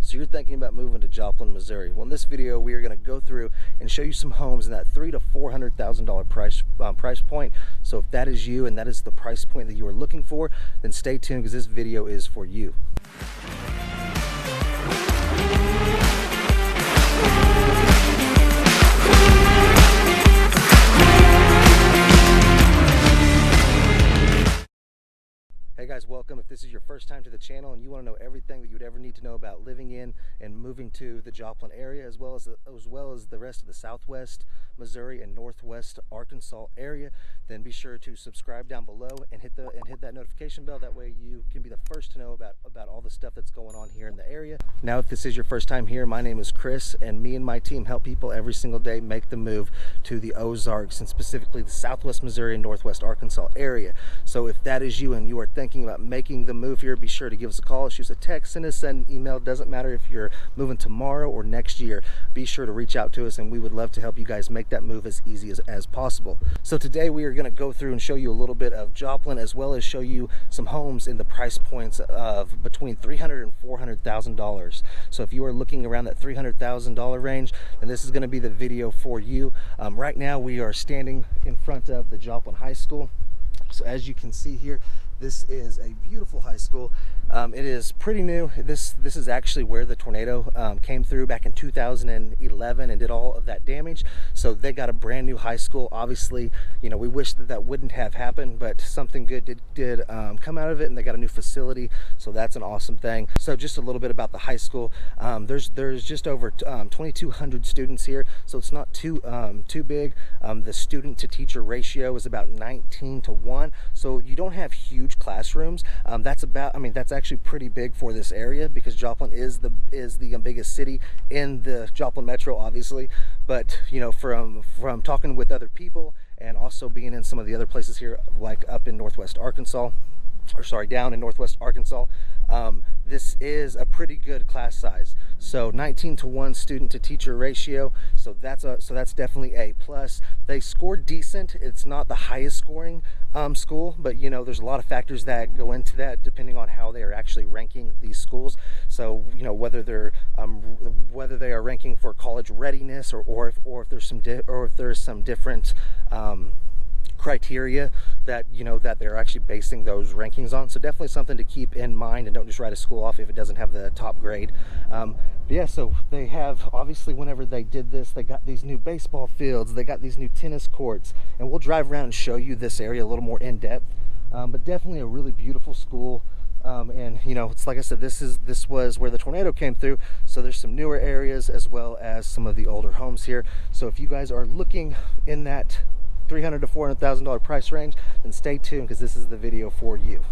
So you're thinking about moving to Joplin, Missouri. Well, in this video, we are going to go through and show you some homes in that $300,000 to $400,000 price point. So if that is you and that is the price point that you are looking for, then stay tuned because this video is for you. Hey guys, welcome. If this is your first time to the channel and you want to know everything that you would ever need to know about living in and moving to the Joplin area, as well as the rest of the Southwest Missouri and Northwest Arkansas area, then be sure to subscribe down below and hit that notification bell. That way you can be the first to know about all the stuff that's going on here in the area. Now, if this is your first time here, my name is Chris, and me and my team help people every single day make the move to the Ozarks, and specifically the Southwest Missouri and Northwest Arkansas area. So if that is you and you are thinking about making the move here, be sure to give us a call, shoot us a text, send us an email. Doesn't matter if you're moving tomorrow or next year, be sure to reach out to us, and we would love to help you guys make that move as easy as possible. So today we are going to go through and show you a little bit of Joplin, as well as show you some homes in the price points of between $300,000 and $400,000. So if you are looking around that $300,000 range, then this is going to be the video for you. Right now we are standing in front of the Joplin High School. So as you can see here, this is a beautiful high school. It is pretty new. This is actually where the tornado came through back in 2011 and did all of that damage. So they got a brand new high school. Obviously, you know, we wish that wouldn't have happened, but something good did come out of it, and they got a new facility. So that's an awesome thing. So just a little bit about the high school. There's just over 2,200 students here, so it's not too big. The student to teacher ratio is about 19 to 1. So you don't have huge classrooms. That's actually pretty big for this area, because Joplin is the biggest city in the Joplin metro, obviously. But you know, from talking with other people and also being in some of the other places here, like up in Northwest Arkansas, down in Northwest Arkansas, this is a pretty good class size. So 19 to 1 student to teacher ratio. So that's definitely a plus. They scored decent. It's not the highest scoring school, but you know, there's a lot of factors that go into that depending on how they are actually ranking these schools. So you know, whether they are ranking for college readiness, or if there's some different criteria that they're actually basing those rankings on. So definitely something to keep in mind, and don't just write a school off if it doesn't have the top grade. But yeah, so they have, obviously, whenever they did this, they got these new baseball fields, they got these new tennis courts, and we'll drive around and show you this area a little more in depth. But definitely a really beautiful school. And you know, it's like I said, this was where the tornado came through, so there's some newer areas as well as some of the older homes here. So if you guys are looking in that $300,000 to $400,000 price range, then stay tuned, because this is the video for you.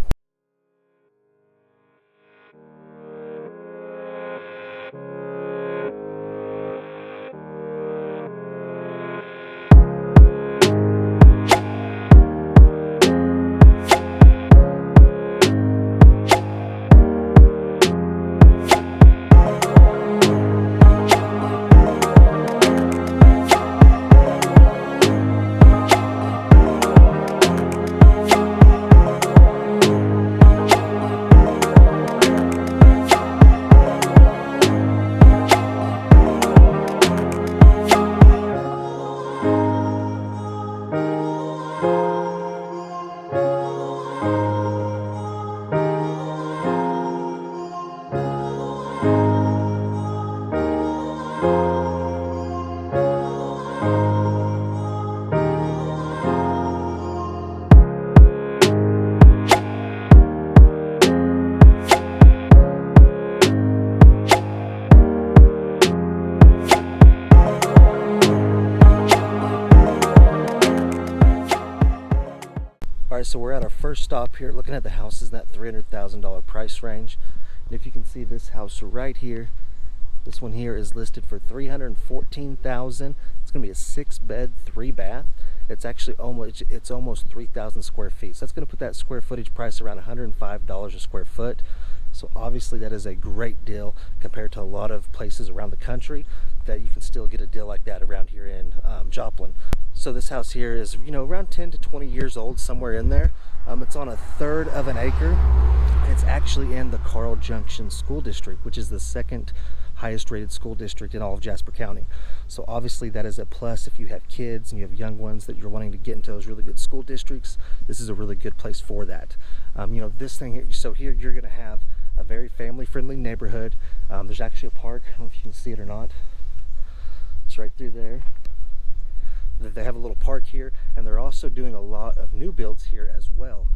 Alright, so we're at our first stop here, looking at the houses in that $300,000 price range. And if you can see this house right here, this one here is listed for $314,000. It's going to be a 6-bed, 3-bath. It's actually almost 3,000 square feet. So that's going to put that square footage price around $105 a square foot. So obviously that is a great deal compared to a lot of places around the country, that you can still get a deal like that around here in Joplin. So this house here is, you know, around 10 to 20 years old, somewhere in there. It's on 1/3 of an acre. It's actually in the Carl Junction School District, which is the second highest rated school district in all of Jasper County. So obviously that is a plus if you have kids and you have young ones that you're wanting to get into those really good school districts. This is a really good place for that. This thing, so here you're going to have a very family-friendly neighborhood. There's actually a park. I don't know if you can see it or not. It's right through there. They have a little park here, and they're also doing a lot of new builds here as well.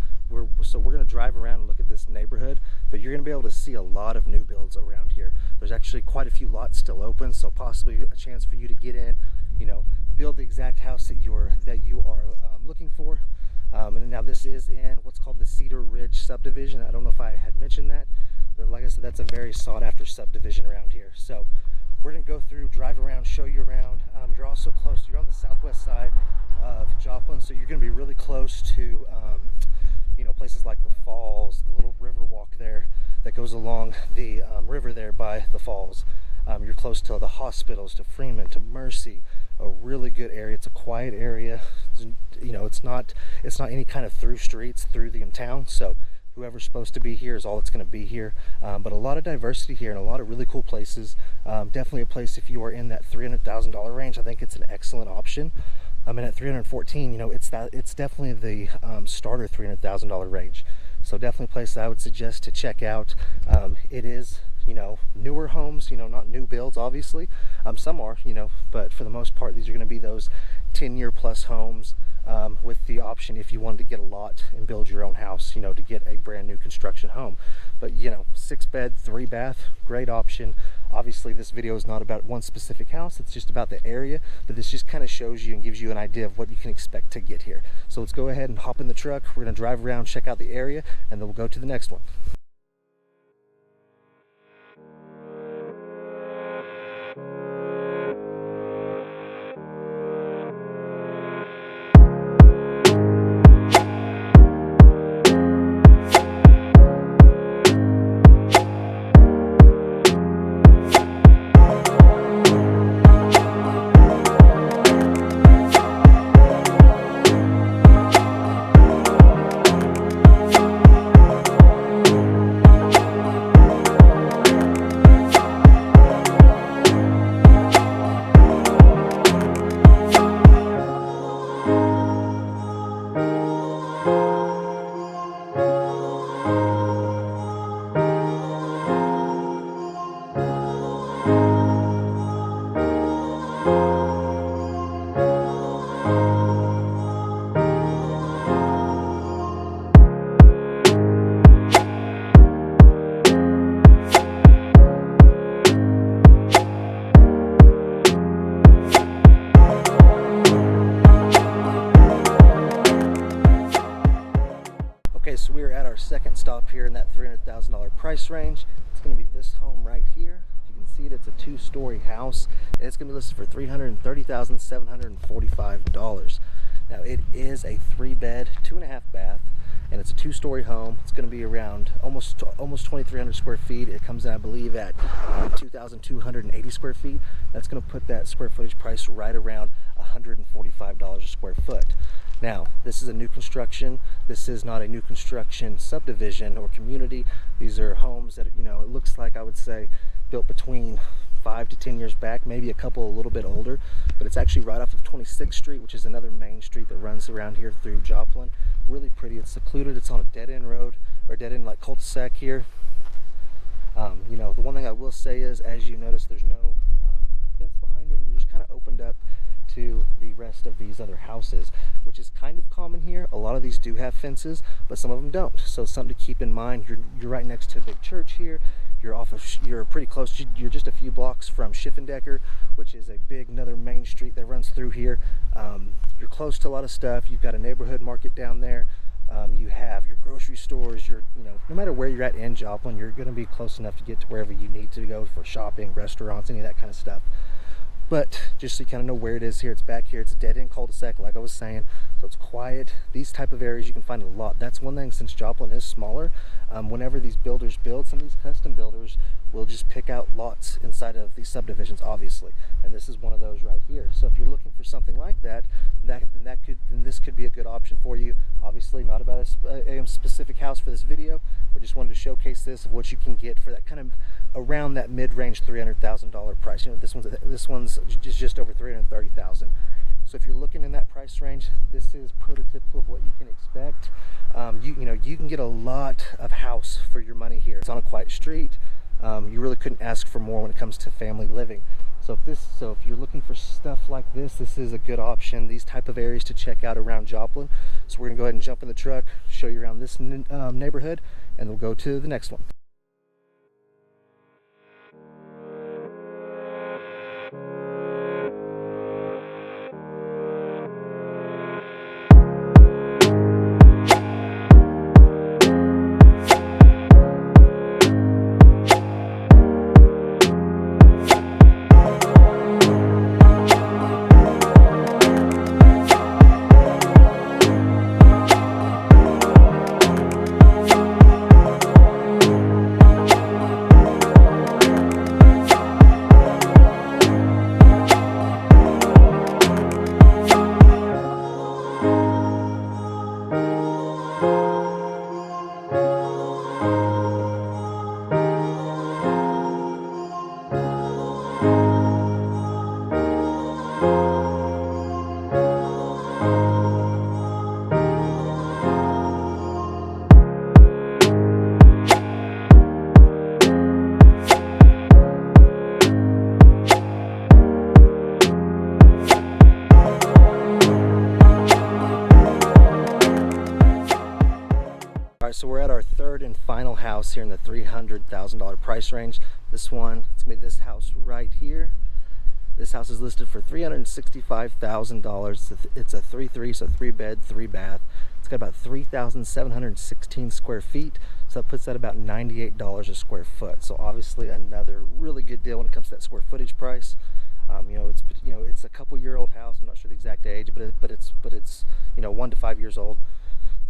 So we're going to drive around and look at this neighborhood, but you're going to be able to see a lot of new builds around here. There's actually quite a few lots still open, so possibly a chance for you to get in, build the exact house that you are looking for. And now this is in what's called the Cedar Ridge subdivision. I don't know if I had mentioned that, but like I said, that's a very sought after subdivision around here. So we're going to go through, drive around, show you around. You're also close, you're on the southwest side of Joplin, so you're going to be really close to places like the falls, the little river walk there that goes along the river there by the falls. You're close to the hospitals, to Freeman, to Mercy. A really good area. It's a quiet area. It's not any kind of through streets through the town. So whoever's supposed to be here is all that's going to be here. But a lot of diversity here and a lot of really cool places. Definitely a place if you are in that $300,000 range. I think it's an excellent option. And at 314, it's definitely the starter $300,000 range. So definitely a place that I would suggest to check out. It is, newer homes, not new builds, obviously. Some are, but for the most part, these are going to be those 10-year plus homes with the option if you wanted to get a lot and build your own house, to get a brand new construction home. But 6-bed, 3-bath, great option. Obviously this video is not about one specific house, it's just about the area, but this just kind of shows you and gives you an idea of what you can expect to get here. So let's go ahead and hop in the truck. We're going to drive around, check out the area, and then we'll go to the next one. So we are at our second stop here in that $300,000 price range. It's going to be this home right here. If you can see it, it's a 2-story house, and it's going to be listed for $330,745. Now it is a 3-bed, 2.5 bath, and it's a 2-story home. It's going to be around almost 2,300 square feet. It comes in, I believe, at 2,280 square feet. That's going to put that square footage price right around $145 a square foot. Now, this is a new construction. This is not a new construction subdivision or community. These are homes that, it looks like, I would say, built between 5 to 10 years back, maybe a couple a little bit older, but it's actually right off of 26th Street, which is another main street that runs around here through Joplin. Really pretty. It's secluded. It's on a dead-end road, or dead-end like cul-de-sac here. The one thing I will say is, as you notice, there's no fence behind it, and you're just kind of opened up to the rest of these other houses, which is kind of common here. A lot of these do have fences, but some of them don't. So something to keep in mind. You're right next to a big church here. You're pretty close. You're just a few blocks from Schiffendecker, which is another main street that runs through here. You're close to a lot of stuff. You've got a neighborhood market down there. You have your grocery stores. No matter where you're at in Joplin, you're going to be close enough to get to wherever you need to go for shopping, restaurants, any of that kind of stuff. But just so you kind of know where it is here, it's back here. It's a dead-end cul-de-sac, like I was saying, so it's quiet. These type of areas you can find a lot. That's one thing, since Joplin is smaller, whenever these builders build, some of these custom builders we'll just pick out lots inside of these subdivisions, obviously, and this is one of those right here. So if you're looking for something like that, then this could be a good option for you. Obviously, not about a specific house for this video, but just wanted to showcase this of what you can get for that kind of around that mid-range $300,000 price. You know, this one's just over $330,000. So if you're looking in that price range, this is prototypical of what you can expect. You can get a lot of house for your money here. It's on a quiet street. You really couldn't ask for more when it comes to family living. So if you're looking for stuff like this is a good option. These type of areas to check out around Joplin. So we're gonna go ahead and jump in the truck, show you around this neighborhood, and we'll go to the next one. So we're at our third and final house here in the $300,000 price range. It's gonna be this house right here. This house is listed for $365,000. It's a 3-3, so 3-bed, 3-bath. It's got about 3,716 square feet. So that puts that about $98 a square foot. So obviously another really good deal when it comes to that square footage price. It's a couple-year-old house. I'm not sure the exact age, but it's 1 to 5 years old.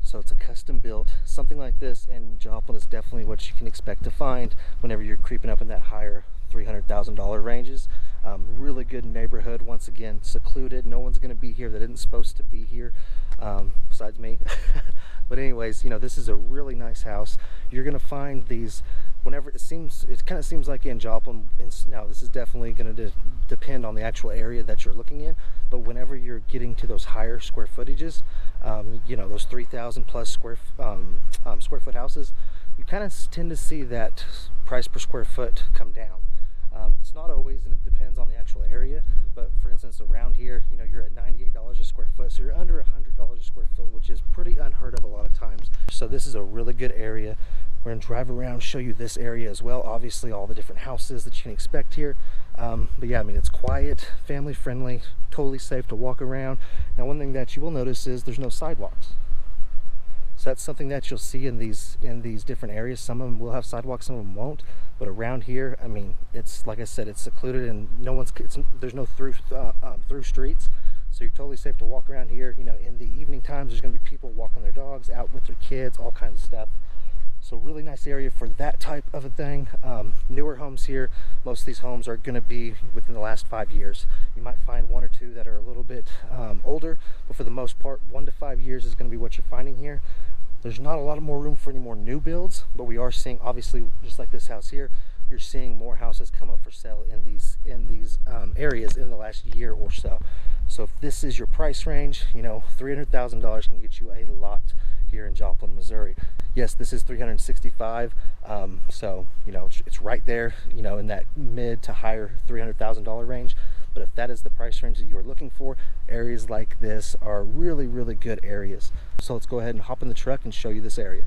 So it's a custom built. Something like this in Joplin is definitely what you can expect to find whenever you're creeping up in that higher $300,000 ranges. Really good neighborhood. Once again, secluded. No one's going to be here that isn't supposed to be here, besides me. But anyways, this is a really nice house. You're going to find these whenever it kind of seems like in Joplin. Now this is definitely going to depend on the actual area that you're looking in, but whenever you're getting to those higher square footages, those 3,000 plus square foot houses, you kind of tend to see that price per square foot come down. It's not always, and it depends on the actual area, but for instance around here, you're at $98 a square foot, so you're under $100 a square foot, which is pretty unheard of a lot of times. So this is a really good area. We're going to drive around, show you this area as well. Obviously all the different houses that you can expect here. But yeah, it's quiet, family friendly, totally safe to walk around. Now one thing that you will notice is there's no sidewalks. So that's something that you'll see in these different areas. Some of them will have sidewalks, some of them won't. But around here, it's like I said, it's secluded and there's no through streets. So you're totally safe to walk around here. In the evening times, there's going to be people walking their dogs, out with their kids, all kinds of stuff. So really nice area for that type of a thing. Newer homes here, most of these homes are going to be within the last 5 years. You might find 1 or 2 that are a little bit older, but for the most part, 1 to 5 years is going to be what you're finding here. There's not a lot of more room for any more new builds, but we are seeing, obviously, just like this house here, you're seeing more houses come up for sale in these areas in the last year or so. So if this is your price range, $300,000 can get you a lot here in Joplin, Missouri. Yes, this is 365, so it's right there, in that mid to higher $300,000 range. But if that is the price range that you're looking for, areas like this are really, really good areas. So let's go ahead and hop in the truck and show you this area.